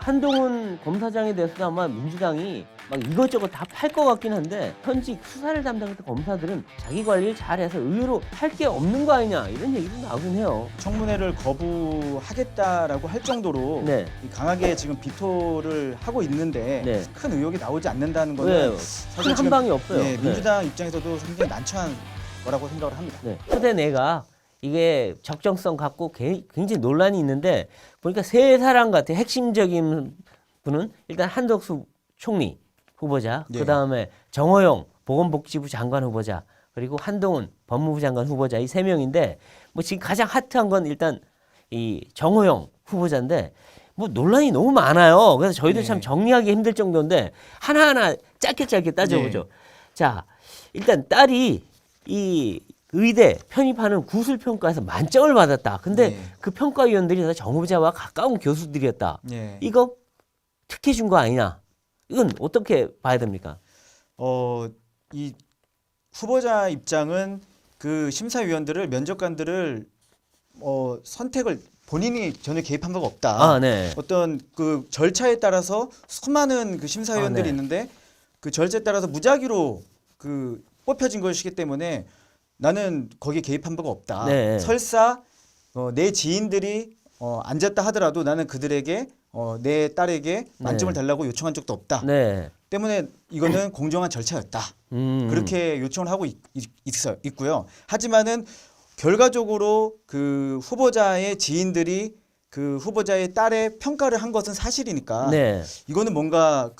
한동훈 검사장에 대해서도 아마 민주당이 막 이것저것 다 팔 것 같긴 한데 현직 수사를 담당했던 검사들은 자기 관리를 잘해서 의외로 할 게 없는 거 아니냐 이런 얘기도 나오긴 해요. 청문회를 거부하겠다라고 할 정도로 네. 강하게 지금 비토를 하고 있는데 네. 큰 의혹이 나오지 않는다는 거는 왜? 사실 한 지금 방이 없어요. 예, 민주당 입장에서도 상당히 난처한 거라고 생각을 합니다. 네. 초대 내각 이게 적정성 갖고 굉장히 논란이 있는데 보니까 세 사람 같아. 핵심적인 분은 일단 한덕수 총리 후보자, 예. 그다음에 정호영 보건복지부 장관 후보자, 그리고 한동훈 법무부 장관 후보자 이 세 명인데 뭐 지금 가장 핫한 건 일단 이 정호영 후보자인데 뭐 논란이 너무 많아요. 그래서 저희도 네. 참 정리하기 힘들 정도인데 하나하나 짧게 따져보죠. 네. 자, 일단 딸이 이 의대 편입하는 구술평가에서 만점을 받았다. 근데 네. 그 평가위원들이 다 정 후보자와 가까운 교수들이었다. 예. 이거 특혜 준 거 아니냐? 이건 어떻게 봐야 됩니까? 이 후보자 입장은 그 심사위원들을 면접관들을 선택을 본인이 전혀 개입한 바가 없다. 아, 네. 어떤 그 절차에 따라서 수많은 그 심사위원들이 네. 있는데 그 절차에 따라서 무작위로 그 뽑혀진 것이기 때문에 나는 거기에 개입한 바가 없다. 네. 설사 내 지인들이 앉았다 하더라도 나는 그들에게 내 딸에게 만점을 네. 달라고 요청한 적도 없다. 네. 때문에 이거는 공정한 절차였다. 그렇게 요청을 하고 있고요. 하지만은 결과적으로 그 후보자의 지인들이 그 후보자의 딸의 평가를 한 것은 사실이니까 네. 이거는 뭔가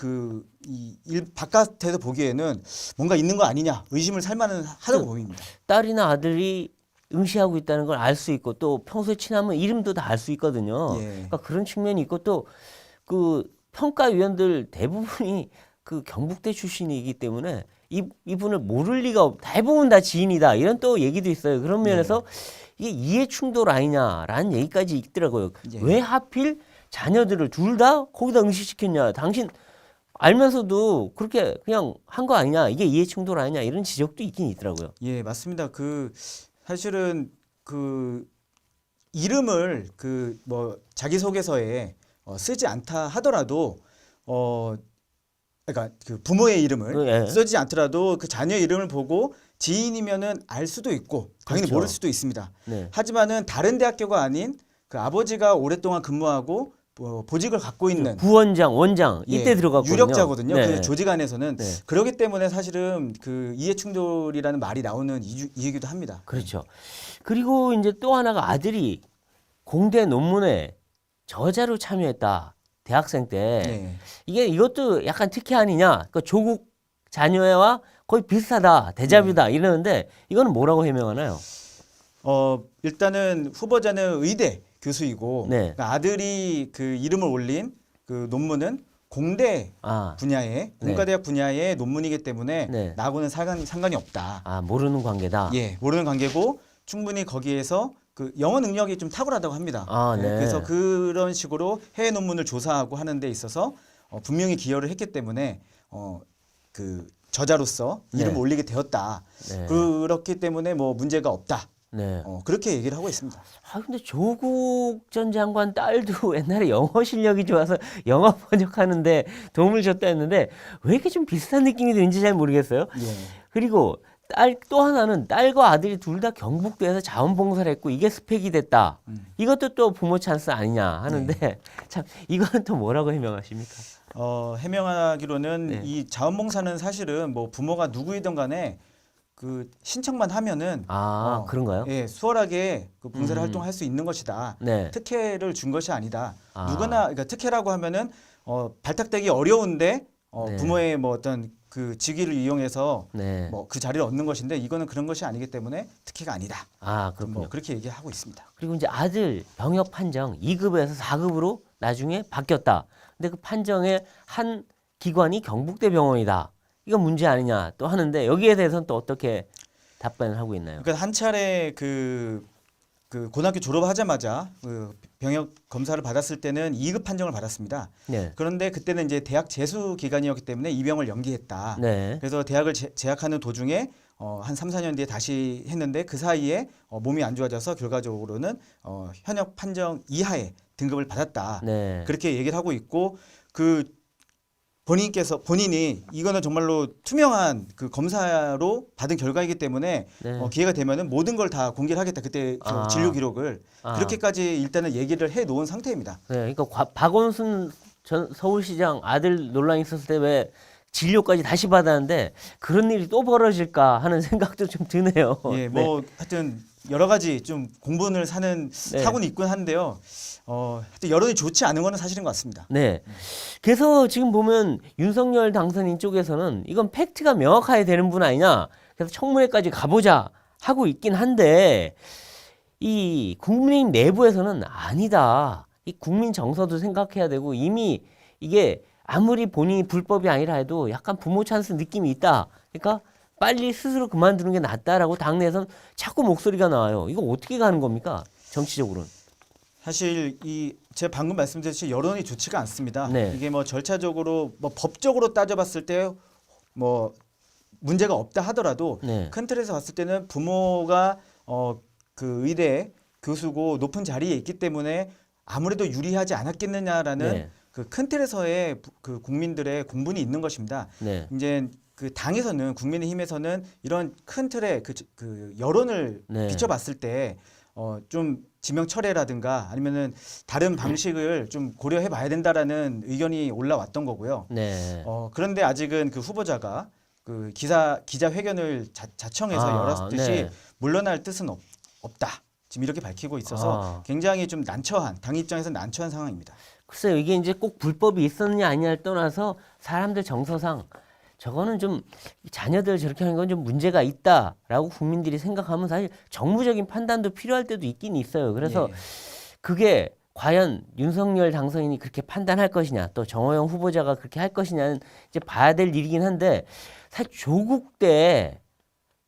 바깥에서 보기에는 뭔가 있는 거 아니냐 의심을 살 만은 하다고 보입니다. 딸이나 아들이 응시하고 있다는 걸 알 수 있고 또 평소에 친하면 이름도 다 알 수 있거든요. 예. 그러니까 그런 측면이 있고 또 그 평가위원들 대부분이 그 경북대 출신이기 때문에 이분을 모를 리가 대부분 다 지인이다 이런 또 얘기도 있어요. 그런 면에서 이게 이해 충돌 아니냐라는 얘기까지 있더라고요. 예. 왜 하필 자녀들을 둘 다 거기다 응시시켰냐? 당신 알면서도 그렇게 그냥 한 거 아니냐? 이게 이해 충돌 아니냐? 이런 지적도 있긴 있더라고요. 예, 맞습니다. 사실은 이름을 자기소개서에 쓰지 않다 하더라도 그러니까 그 부모의 이름을 예. 쓰지 않더라도 그 자녀 이름을 보고 지인이면은 알 수도 있고 당연히 그렇죠. 모를 수도 있습니다. 네. 하지만은 다른 대학교가 아닌 그 아버지가 오랫동안 근무하고 보직을 갖고 있는 부원장, 원장 이때 예, 들어갔거든요. 유력자거든요. 네. 그 조직 안에서는 네. 그렇기 때문에 사실은 그 이해 충돌이라는 말이 나오는 이유이기도 합니다. 그렇죠. 그리고 이제 또 하나가 아들이 공대 논문에 저자로 참여했다. 대학생 때. 예. 이것도 약간 특혜 아니냐. 그러니까 조국 자녀와 거의 비슷하다. 대자뷰다. 이러는데 이거는 뭐라고 해명하나요? 일단은 후보자는 의대 교수이고 네. 그러니까 아들이 그 이름을 올린 그 논문은 공대 분야의 공과대학 분야의 논문이기 때문에 네. 나하고는 상관이 없다. 모르는 관계다. 예, 모르는 관계고 충분히 거기에서 그 영어 능력이 좀 탁월하다고 합니다. 네. 그래서 그런 식으로 해외 논문을 조사하고 하는 데 있어서 분명히 기여를 했기 때문에 그 저자로서 이름을 네. 올리게 되었다. 네. 그렇기 때문에 뭐 문제가 없다. 네. 그렇게 얘기를 하고 있습니다. 근데 조국 전 장관 딸도 옛날에 영어 실력이 좋아서 영어 번역하는데 도움을 줬다 했는데 왜 이렇게 좀 비슷한 느낌이 드는지 잘 모르겠어요. 예. 그리고 또 하나는 딸과 아들이 둘 다 경북대에서 자원봉사를 했고 이게 스펙이 됐다. 이것도 또 부모 찬스 아니냐 하는데 참 이건 또 뭐라고 해명하십니까? 해명하기로는 네. 이 자원봉사는 사실은 뭐 부모가 누구이든 간에 그 신청만 하면은 그런가요? 예, 수월하게 그 봉사를 활동할 수 있는 것이다. 네. 특혜를 준 것이 아니다. 누구나 그러니까 특혜라고 하면은 발탁되기 어려운데 네. 부모의 뭐 어떤 그 직위를 이용해서 네. 뭐 그 자리를 얻는 것인데 이거는 그런 것이 아니기 때문에 특혜가 아니다. 그렇군요. 뭐 그렇게 얘기하고 있습니다. 그리고 이제 아들 병역 판정 2급에서 4급으로 나중에 바뀌었다. 근데 그 판정의 한 기관이 경북대 병원이다. 이건 문제 아니냐 또 하는데 여기에 대해서는 또 어떻게 답변을 하고 있나요? 그러니까 한 차례 그 고등학교 졸업하자마자 그 병역 검사를 받았을 때는 2급 판정을 받았습니다. 네. 그런데 그때는 이제 대학 재수 기간이었기 때문에 입영을 연기했다. 네. 그래서 대학을 재학하는 도중에 한 3, 4년 뒤에 다시 했는데 그 사이에 몸이 안 좋아져서 결과적으로는 현역 판정 이하의 등급을 받았다. 네. 그렇게 얘기를 하고 있고 그 본인이 이거는 정말로 투명한 그 검사로 받은 결과이기 때문에 네. 기회가 되면은 모든 걸 다 공개를 하겠다. 그때 아. 진료 기록을 아. 그렇게까지 일단은 얘기를 해 놓은 상태입니다. 네, 그러니까 박원순 전 서울시장 아들 논란 있었을 때 왜 진료까지 다시 받았는데 그런 일이 또 벌어질까 하는 생각도 좀 드네요. 예, 뭐 하여튼 여러 가지 좀 공분을 사는 네. 사고는 있긴 한데요. 하여튼 여론이 좋지 않은 거는 사실인 것 같습니다. 네. 그래서 지금 보면 윤석열 당선인 쪽에서는 이건 팩트가 명확해야 되는 분 아니냐. 그래서 청문회까지 가보자 하고 있긴 한데 이 국민의힘 내부에서는 아니다. 이 국민 정서도 생각해야 되고 이미 이게 아무리 본인이 불법이 아니라 해도 약간 부모 찬스 느낌이 있다. 그러니까 빨리 스스로 그만두는 게 낫다라고 당내에서는 자꾸 목소리가 나와요. 이거 어떻게 가는 겁니까? 정치적으로는. 사실 제가 방금 말씀드렸듯이 여론이 좋지가 않습니다. 네. 이게 뭐 절차적으로 뭐 법적으로 따져봤을 때 뭐 문제가 없다 하더라도 네. 큰 틀에서 봤을 때는 부모가 그 의대 교수고 높은 자리에 있기 때문에 아무래도 유리하지 않았겠느냐라는 네. 그 큰 틀에서의 그 국민들의 공분이 있는 것입니다. 네. 이제 그 당에서는 국민의힘에서는 이런 큰 틀의 그 여론을 네. 비춰봤을 때 좀 지명 철회라든가 아니면은 다른 방식을 좀 고려해 봐야 된다라는 의견이 올라왔던 거고요. 네. 그런데 아직은 그 후보자가 그 기자회견을 자청해서 열었듯이 네. 물러날 뜻은 없다. 지금 이렇게 밝히고 있어서 굉장히 좀 난처한 당 입장에서 난처한 상황입니다. 글쎄요, 이게 이제 꼭 불법이 있었느냐 아니냐를 떠나서 사람들 정서상 저거는 좀 자녀들 저렇게 하는 건 좀 문제가 있다라고 국민들이 생각하면 사실 정무적인 판단도 필요할 때도 있긴 있어요. 그래서 예. 그게 과연 윤석열 당선인이 그렇게 판단할 것이냐 또 정호영 후보자가 그렇게 할 것이냐는 이제 봐야 될 일이긴 한데 사실 조국 때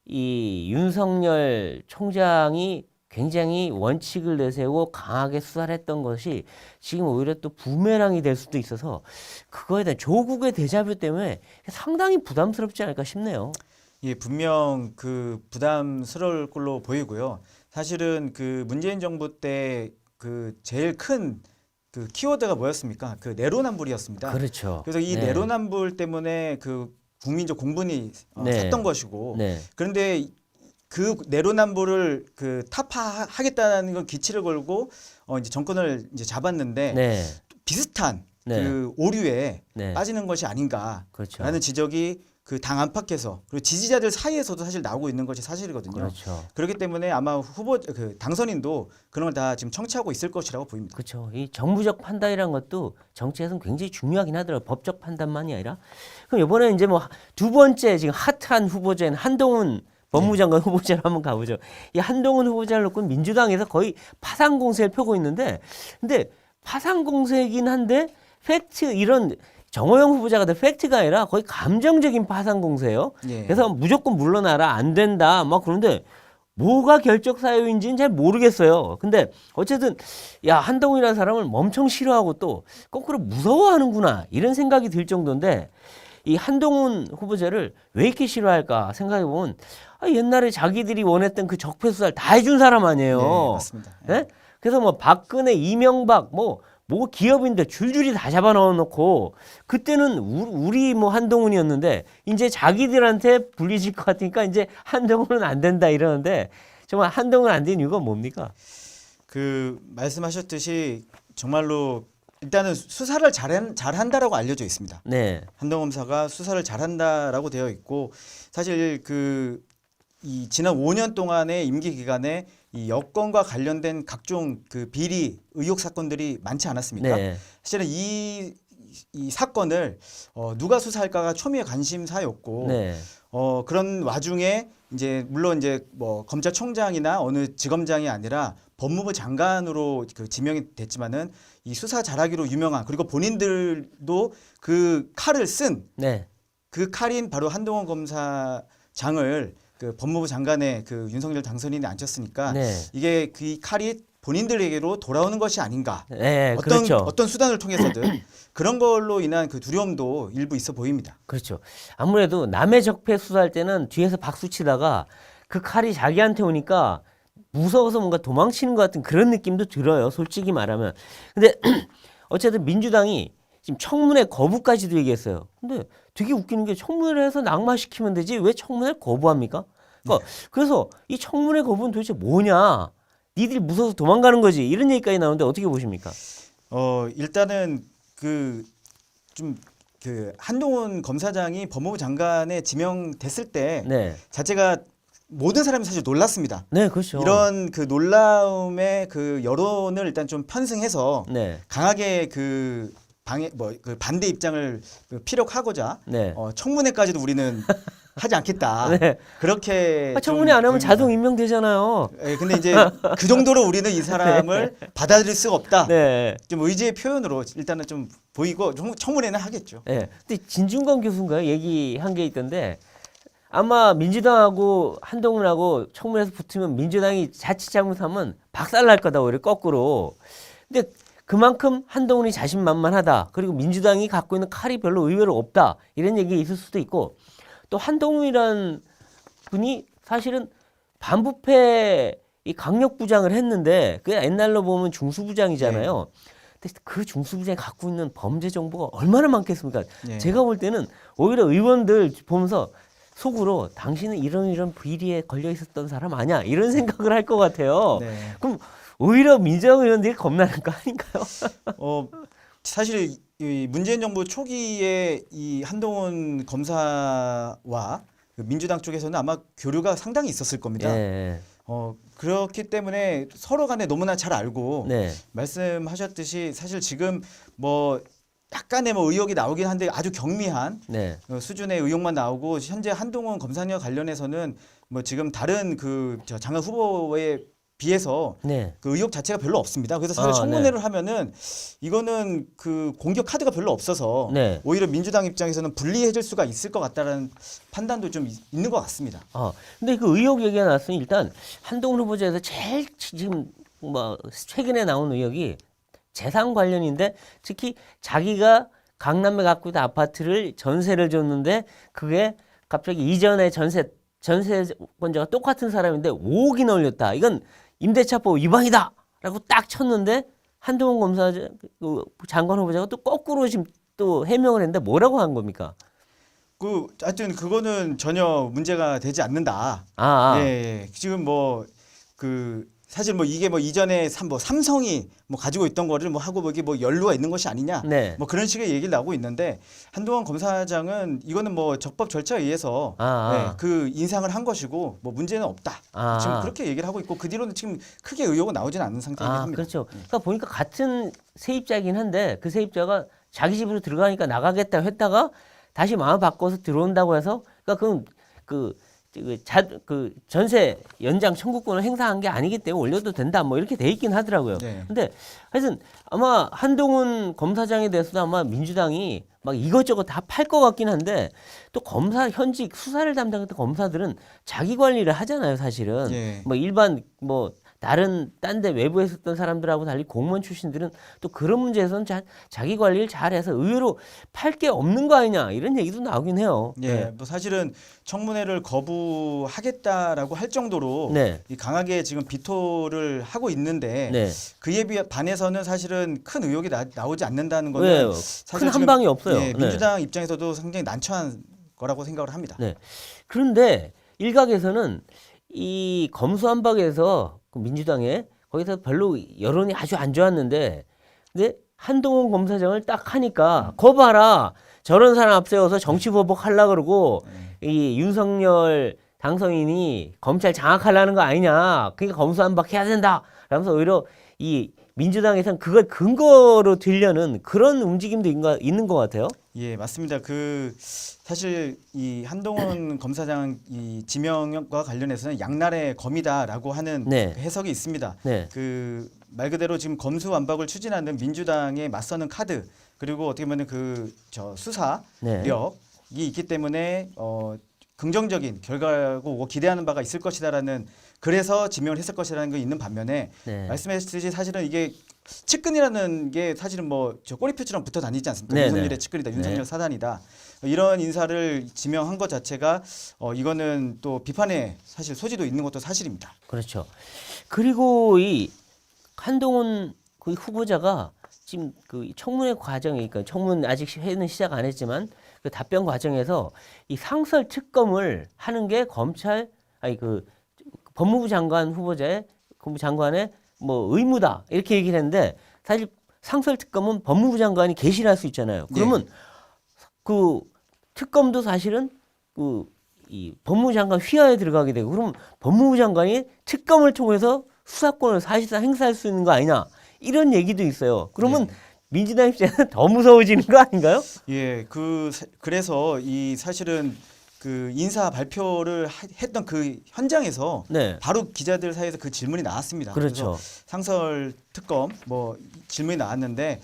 이 윤석열 총장이 굉장히 원칙을 내세우고 강하게 수사를 했던 것이 지금 오히려 또 부메랑이 될 수도 있어서 그거에 대한 조국의 데자뷰 때문에 상당히 부담스럽지 않을까 싶네요. 예, 분명 그 부담스러울 걸로 보이고요. 사실은 그 문재인 정부 때 그 제일 큰 그 키워드가 뭐였습니까? 그 내로남불이었습니다. 그렇죠. 그래서 이 네. 내로남불 때문에 그 국민적 공분이 네. 섰던 것이고 네. 그런데 그 내로남불을 그 타파하겠다는 건 기치를 걸고 이제 정권을 이제 잡았는데 네. 비슷한 네. 그 오류에 네. 빠지는 것이 아닌가라는 그렇죠. 지적이 그 당 안팎에서 그리고 지지자들 사이에서도 사실 나오고 있는 것이 사실이거든요. 그렇죠. 그렇기 때문에 아마 그 당선인도 그런 걸 다 지금 청취하고 있을 것이라고 보입니다. 그렇죠. 이 정부적 판단이란 것도 정치에서는 굉장히 중요하긴 하더라고요. 법적 판단만이 아니라. 그럼 이번에 이제 뭐 두 번째 지금 핫한 후보자인 한동훈 법무장관 후보자로 한번 가보죠. 이 한동훈 후보자를 놓고 민주당에서 거의 파상 공세를 펴고 있는데, 근데 파상 공세이긴 한데 팩트 이런 정호영 후보자가 된 팩트가 아니라 거의 감정적인 파상 공세예요. 예. 그래서 무조건 물러나라 안 된다 막 그런데 뭐가 결적 사유인지는 잘 모르겠어요. 근데 어쨌든 야 한동훈이라는 사람을 엄청 싫어하고 또 거꾸로 무서워하는구나 이런 생각이 들 정도인데 이 한동훈 후보자를 왜 이렇게 싫어할까 생각해 보면 옛날에 자기들이 원했던 그 적폐 수사를 다 해준 사람 아니에요. 네, 맞습니다. 예? 그래서 뭐 박근혜, 이명박 뭐 기업인들 줄줄이 다 잡아 넣어놓고 그때는 우리 뭐 한동훈이었는데 이제 자기들한테 불리질 것 같으니까 이제 한동훈은 안 된다 이러는데 정말 한동훈 안 된 이유가 뭡니까? 그 말씀하셨듯이 정말로 일단은 수사를 잘한다라고 알려져 있습니다. 네, 한동훈 검사가 수사를 잘한다라고 되어 있고 사실 이 지난 5년 동안의 임기 기간에 이 여권과 관련된 각종 그 비리 의혹 사건들이 많지 않았습니까? 네, 사실은 이 사건을 누가 수사할까가 초미의 관심사였고 네, 그런 와중에 이제 물론 이제 뭐 검찰총장이나 어느 지검장이 아니라 법무부 장관으로 그 지명이 됐지만은 이 수사 잘하기로 유명한 그리고 본인들도 그 칼을 쓴 그 칼인 바로 한동훈 검사장을 그 법무부 장관에 그 윤석열 당선인이 앉혔으니까 네. 이게 그 칼이 본인들에게로 돌아오는 것이 아닌가. 네, 어떤 그렇죠. 어떤 수단을 통해서든 그런 걸로 인한 그 두려움도 일부 있어 보입니다. 그렇죠. 아무래도 남의 적폐 수사할 때는 뒤에서 박수 치다가 그 칼이 자기한테 오니까 무서워서 뭔가 도망치는 것 같은 그런 느낌도 들어요. 솔직히 말하면. 근데 어쨌든 민주당이 지금 청문회 거부까지도 얘기했어요. 근데 되게 웃기는 게 청문회를 해서 낙마시키면 되지 왜 청문회를 거부합니까? 그러니까 그래서 이 청문회 거부는 도대체 뭐냐? 니들이 무서워서 도망가는 거지. 이런 얘기까지 나오는데 어떻게 보십니까? 일단은 그 한동훈 검사장이 법무부 장관에 지명됐을 때 네. 자체가 모든 사람이 사실 놀랐습니다. 네, 그렇죠. 이런 그 놀라움의 그 여론을 일단 좀 편승해서 네. 강하게 그 반대 입장을 피력하고자 네. 청문회까지도 우리는 하지 않겠다. 네. 그렇게 청문회 안 하면 자동 임명되잖아요. 예, 근데 이제 그 정도로 우리는 이 사람을 받아들일 수가 없다. 네. 좀 의지의 표현으로 일단은 좀 보이고 청문회는 하겠죠. 네. 근데 진중권 교수인가요? 얘기한 게 있던데 아마 민주당하고 한동훈하고 청문회에서 붙으면 민주당이 자칫 잘못하면 박살날 거다 오히려 거꾸로. 근데 그만큼 한동훈이 자신만만하다. 그리고 민주당이 갖고 있는 칼이 별로 의외로 없다. 이런 얘기 있을 수도 있고 또 한동훈이란 분이 사실은 반부패 이 강력부장을 했는데 그 옛날로 보면 중수부장이잖아요. 근데 그 중수부장이 갖고 있는 범죄 정보가 얼마나 많겠습니까? 네. 제가 볼 때는 오히려 의원들 보면서 속으로 당신은 이런 비리에 걸려 있었던 사람 아니야? 이런 생각을 할 것 같아요. 네. 그럼 오히려 민주당 의원들이 겁나는 거 아닌가요? 사실 이 문재인 정부 초기에 이 한동훈 검사와 그 민주당 쪽에서는 아마 교류가 상당히 있었을 겁니다. 네. 그렇기 때문에 서로 간에 너무나 잘 알고 네. 말씀하셨듯이 사실 지금 뭐 약간의 뭐 의혹이 나오긴 한데 아주 경미한 네. 수준의 의혹만 나오고 현재 한동훈 검사와 관련해서는 뭐 지금 다른 그 장관 후보에 비해서 네. 그 의혹 자체가 별로 없습니다. 그래서 사실 청문회를 하면은 이거는 그 공격 카드가 별로 없어서 네. 오히려 민주당 입장에서는 불리해질 수가 있을 것 같다라는 판단도 좀 있는 것 같습니다. 근데 그 의혹 얘기가 나왔으니 일단 한동훈 후보자에서 제일 지금 뭐 최근에 나온 의혹이 재산 관련인데 특히 자기가 강남에 갖고 있던 아파트를 전세를 줬는데 그게 갑자기 이전에 전세권자가 똑같은 사람인데 5억이나 올렸다. 이건 임대차법 위반이다라고 딱 쳤는데 한동훈 검사 장관 후보자가 또 거꾸로 지금 또 해명을 했는데 뭐라고 한 겁니까? 하여튼 그거는 전혀 문제가 되지 않는다. 예. 지금 사실 이게 이전에 삼성이 가지고 있던 거를 하고 이게 연루가 있는 것이 아니냐. 네. 그런 식의 얘기를 나오고 있는데 한동훈 검사장은 이거는 적법 절차에 의해서 그 인상을 한 것이고 문제는 없다. 지금 그렇게 얘기를 하고 있고 그 뒤로는 지금 크게 의혹은 나오지는 않는 상태이긴 합니다. 그렇죠. 그러니까 보니까 같은 세입자이긴 한데 그 세입자가 자기 집으로 들어가니까 나가겠다 했다가 다시 마음 바꿔서 들어온다고 해서 그러니까 그 전세 연장 청구권을 행사한 게 아니기 때문에 올려도 된다 이렇게 돼 있긴 하더라고요. 네. 근데 하여튼 아마 한동훈 검사장에 대해서도 아마 민주당이 막 이것저것 다 팔 것 같긴 한데 또 현직 수사를 담당했던 검사들은 자기 관리를 하잖아요, 사실은. 예. 일반 다른 딴 데 외부에 있었던 사람들하고 달리 공무원 출신들은 또 그런 문제에서는 자기 관리를 잘해서 의외로 팔 게 없는 거 아니냐 이런 얘기도 나오긴 해요. 예, 사실은 청문회를 거부하겠다라고 할 정도로 이 강하게 지금 비토를 하고 있는데 그에 반해서는 사실은 큰 의혹이 나오지 않는다는 거는 사실 큰 한방이 없어요. 민주당 입장에서도 상당히 난처한 거라고 생각을 합니다. 그런데 일각에서는 이 검수완박에서 민주당에 거기서 별로 여론이 아주 안 좋았는데 근데 한동훈 검사장을 딱 하니까 거 봐라 저런 사람 앞세워서 정치 보복하려고 그러고 이 윤석열 당선인이 검찰 장악하려는 거 아니냐 그러니까 검수완박해야 된다 라면서 오히려 이 민주당에서는 그걸 근거로 들려는 그런 움직임도 있는 것 같아요. 예, 맞습니다. 사실 이 한동훈 검사장 이 지명과 관련해서는 양날의 검이다라고 하는 그 해석이 있습니다. 말 그대로 지금 검수완박을 추진하는 민주당에 맞서는 카드 그리고 어떻게 보면 수사력이 있기 때문에 긍정적인 결과고 기대하는 바가 있을 것이다라는 그래서 지명을 했을 것이라는 게 있는 반면에 네. 말씀하셨듯이 사실은 이게 측근이라는 게 사실은 뭐 저 꼬리표처럼 붙어 다니지 않습니까? 네, 윤석열의 네. 측근이다, 윤석열 네. 사단이다. 이런 인사를 지명한 것 자체가 이거는 또 비판의 사실 소지도 있는 것도 사실입니다. 그렇죠. 그리고 이 한동훈 그 후보자가 지금 그 청문회 과정에, 그러니까 청문 아직 회는 시작 안 했지만 그 답변 과정에서 이 상설 특검을 하는 게 그 법무부 장관 후보자의 법무부 장관의 뭐 의무다 이렇게 얘기를 했는데 사실 상설 특검은 법무부 장관이 개시를 할 수 있잖아요. 그러면 그 특검도 사실은 그 이 법무부 장관 휘하에 들어가게 되고 그러면 법무부 장관이 특검을 통해서 수사권을 사실상 행사할 수 있는 거 아니냐 이런 얘기도 있어요. 그러면 민주당 입장에는 더 무서워지는 거 아닌가요? 예, 그래서 이 사실은 그 인사 발표를 했던 그 현장에서 네. 바로 기자들 사이에서 그 질문이 나왔습니다. 그렇죠. 그래서 상설 특검 뭐 질문이 나왔는데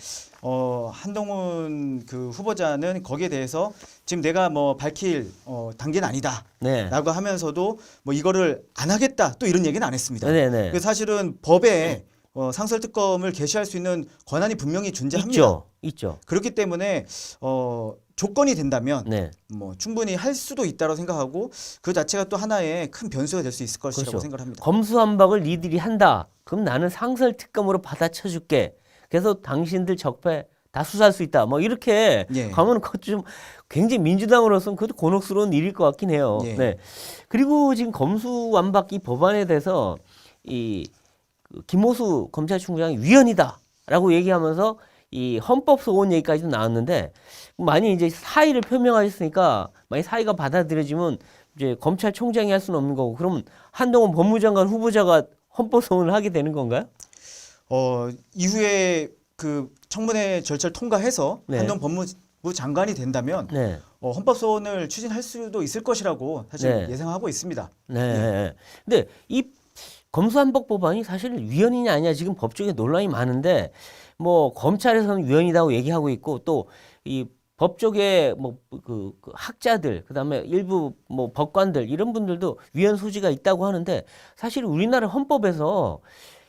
한동훈 그 후보자는 거기에 대해서 지금 내가 뭐 밝힐 단계는 아니다라고 네. 하면서도 뭐 이거를 안 하겠다 또 이런 얘기는 안 했습니다. 네네. 그 사실은 법에 상설 특검을 개시할 수 있는 권한이 분명히 존재합니다. 있죠. 그렇기 때문에 조건이 된다면 네. 뭐 충분히 할 수도 있다고 생각하고 그 자체가 또 하나의 큰 변수가 될 수 있을 것이라고 그렇죠. 생각합니다. 검수완박을 니들이 한다. 그럼 나는 상설 특검으로 받아쳐줄게. 그래서 당신들 적폐 다 수사할 수 있다. 뭐 이렇게 예. 가면 그것 좀 굉장히 민주당으로서는 그것도 곤혹스러운 일일 것 같긴 해요. 예. 네. 그리고 지금 검수완박 이 법안에 대해서 그 김호수 검찰총장이 위헌이다라고 얘기하면서 이 헌법 소원 얘기까지도 나왔는데 많이 이제 사의를 표명하셨으니까 만약 사의가 받아들여지면 이제 검찰총장이 할 수는 없는 거고 그러면 한동훈 법무장관 후보자가 헌법 소원을 하게 되는 건가요? 이후에 그 청문회 절차를 통과해서 네. 한동훈 법무부 장관이 된다면 네. 헌법 소원을 추진할 수도 있을 것이라고 사실 네. 예상하고 있습니다. 네. 근데 이 검수완박 법안이 사실 위헌이냐 아니냐 지금 법조계 논란이 많은데 뭐 검찰에서는 위헌이라고 얘기하고 있고 또 이 법조계 뭐 그 학자들 그다음에 일부 뭐 법관들 이런 분들도 위헌 소지가 있다고 하는데 사실 우리나라 헌법에서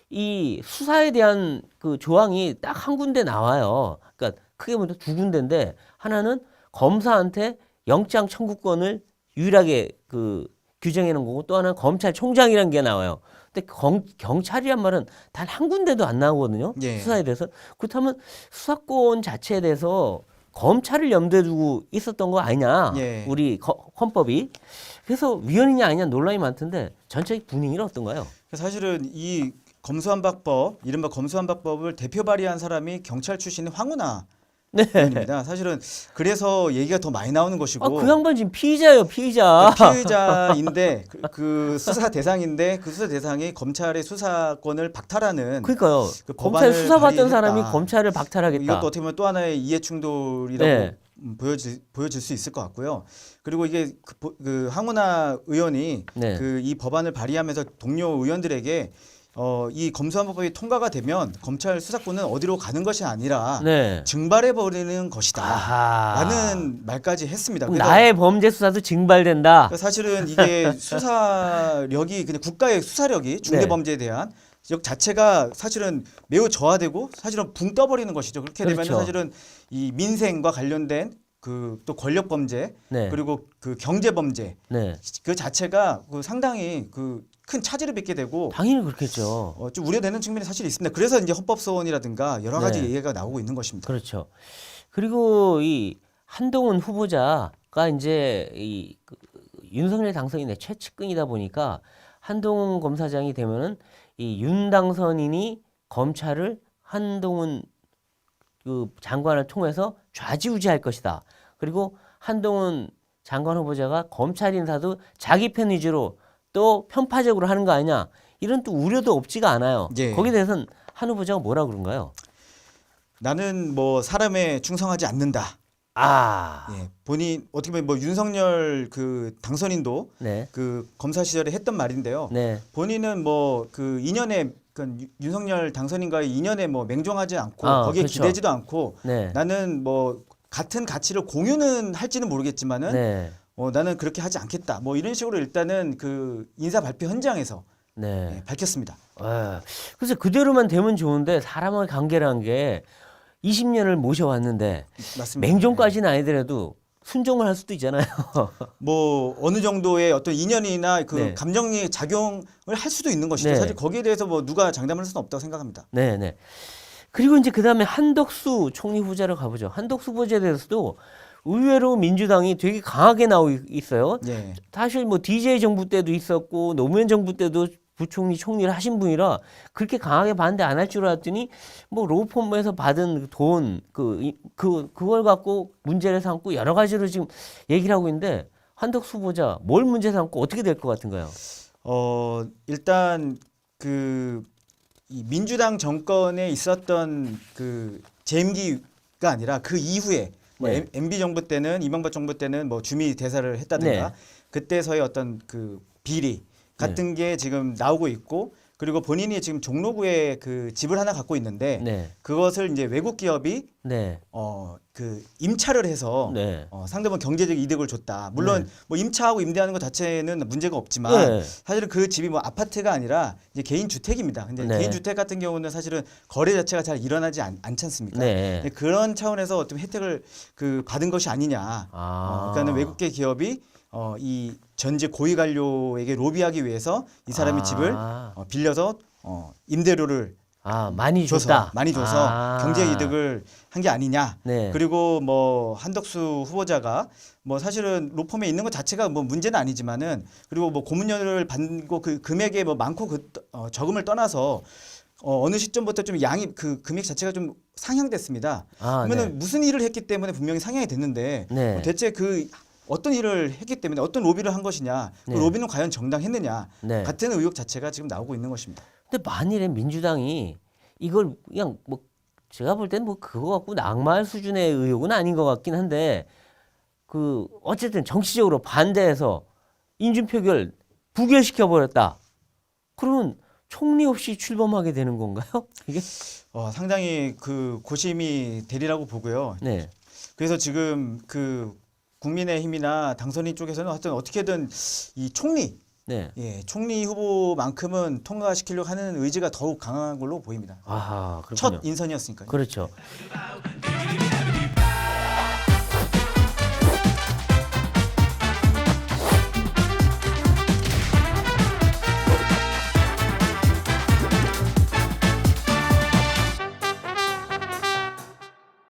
이 수사에 대한 그 조항이 딱 한 군데 나와요. 그러니까 크게 보면 두 군데인데 하나는 검사한테 영장 청구권을 유일하게 그 규정해 놓은 거고 또 하나는 검찰총장이라는 게 나와요. 근데 경찰이란 말은 단 한 군데도 안 나오거든요. 예. 수사에 대해서. 그렇다면 수사권 자체에 대해서 검찰을 염두에 두고 있었던 거 아니냐. 예. 우리 헌법이. 그래서 위헌이냐 아니냐 논란이 많던데 전체 분위기는 어떤가요? 사실은 이 검수완박법, 이른바 검수완박법을 대표 발의한 사람이 경찰 출신의 황운하 네. 의원입니다. 사실은 그래서 얘기가 더 많이 나오는 것이고 그 양반 지금 피의자예요, 피의자. 피의자인데 그 수사 대상인데 그 수사 대상이 검찰의 수사권을 박탈하는 그러니까요. 그 검찰 법안을 수사받던 발의했다. 사람이 검찰을 박탈하겠다. 이것도 어떻게 보면 또 하나의 이해 충돌이라고 네. 보여질 수 있을 것 같고요. 그리고 이게 그 황운하 의원이 네. 그 이 법안을 발의하면서 동료 의원들에게 이 검수완박법이 통과가 되면 검찰 수사권은 어디로 가는 것이 아니라 네. 증발해 버리는 것이다. 아하. 라는 말까지 했습니다. 그럼 그래서 나의 범죄 수사도 증발된다. 사실은 이게 수사력이 그냥 국가의 수사력이 중대 범죄에 대한 역 자체가 사실은 매우 저하되고 사실은 붕 떠버리는 것이죠. 그렇게 되면 그렇죠. 사실은 이 민생과 관련된 그 또 권력 범죄 네. 그리고 그 경제 범죄 네. 그 자체가 그 상당히 그 큰 차질을 빚게 되고 당연히 그렇겠죠. 좀 우려되는 측면이 사실 있습니다. 그래서 이제 헌법 소원이라든가 여러 가지 네. 얘기가 나오고 있는 것입니다. 그렇죠. 그리고 이 한동훈 후보자가 이제 그 윤석열 당선인의 최측근이다 보니까 한동훈 검사장이 되면은 이 윤 당선인이 검찰을 한동훈 그 장관을 통해서 좌지우지할 것이다. 그리고 한동훈 장관 후보자가 검찰 인사도 자기 편 위주로 또 편파적으로 하는 거 아니냐. 이런 또 우려도 없지가 않아요. 예. 거기에 대해서는 한 후보자가 뭐라 그런가요? 나는 뭐 사람에 충성하지 않는다. 아, 예, 본인 어떻게 보면 뭐 윤석열 그 당선인도 네, 그 검사 시절에 했던 말인데요. 네, 본인은 뭐 그 인연에 그 윤석열 당선인과의 인연에 뭐 맹종하지 않고 거기에 그렇죠. 기대지도 않고 네, 나는 뭐 같은 가치를 공유는 할지는 모르겠지만은 네, 나는 그렇게 하지 않겠다. 뭐 이런 식으로 일단은 그 인사 발표 현장에서 네. 밝혔습니다. 그래서 그대로만 되면 좋은데 사람의 관계라는 게 20년을 모셔왔는데 맞습니다. 맹종까지는 아니더라도 순종을 할 수도 있잖아요. 뭐 어느 정도의 어떤 인연이나 그 네. 감정의 작용을 할 수도 있는 것이죠. 네. 사실 거기에 대해서 뭐 누가 장담할 수는 없다고 생각합니다. 네네. 그리고 이제 그 다음에 한덕수 총리 후보자로 가보죠. 한덕수 후보자에 대해서도 의외로 민주당이 되게 강하게 나오고 있어요. 예. 사실 뭐 DJ 정부 때도 있었고 노무현 정부 때도 부총리 총리를 하신 분이라 그렇게 강하게 반대 안 할 줄 알았더니 뭐 로펌에서 받은 돈 그걸 갖고 문제를 삼고 여러 가지로 지금 얘기를 하고 있는데 한덕수 후보자 뭘 문제 삼고 어떻게 될 것 같은가요? 일단 이 민주당 정권에 있었던 그 재임기가 아니라 그 이후에 뭐 네. MB 정부 때는 이명박 정부 때는 뭐 주미 대사를 했다든가 네. 그때서의 어떤 그 비리 같은 게 지금 나오고 있고 그리고 본인이 지금 종로구에 그 집을 하나 갖고 있는데 네. 그것을 이제 외국 기업이 네. 그 임차를 해서 네. 상대방 경제적 이득을 줬다. 물론 네. 뭐 임차하고 임대하는 것 자체는 문제가 없지만 네. 사실은 그 집이 뭐 아파트가 아니라 이제 개인 주택입니다. 근데 네. 개인 주택 같은 경우는 사실은 거래 자체가 잘 일어나지 않지 않습니까? 네. 근데 그런 차원에서 어떤 혜택을 그 받은 것이 아니냐. 그러니까는 외국계 기업이 이 전직 고위 관료에게 로비하기 위해서 이 사람이 집을 빌려서 임대료를 많이 줘서 줬다. 많이 줘서 경제 이득을 한 게 아니냐. 네. 그리고 뭐 한덕수 후보자가 뭐 사실은 로펌에 있는 것 자체가 뭐 문제는 아니지만은 그리고 뭐 고문료를 받고 그 금액에 뭐 많고 적음을 떠나서 어느 시점부터 좀 양이 그 금액 자체가 좀 상향됐습니다. 그러면은 네. 무슨 일을 했기 때문에 분명히 상향이 됐는데 네. 대체 그 어떤 일을 했기 때문에 어떤 로비를 한 것이냐, 그 네. 로비는 과연 정당했느냐 네. 같은 의혹 자체가 지금 나오고 있는 것입니다. 근데 만일에 민주당이 이걸 그냥 뭐 제가 볼 때는 뭐 그거 갖고 낙마할 수준의 의혹은 아닌 것 같긴 한데 그 어쨌든 정치적으로 반대해서 인준 표결 부결시켜 버렸다. 그러면 총리 없이 출범하게 되는 건가요? 이게? 상당히 그 고심이 되리라고 보고요. 네. 그래서 지금 그 국민의힘이나 당선인 쪽에서는 하여튼 어떻게든 이 총리, 네. 총리 후보만큼은 통과시키려고 하는 의지가 더욱 강한 걸로 보입니다. 아하, 첫 그렇군요. 인선이었으니까요. 그렇죠.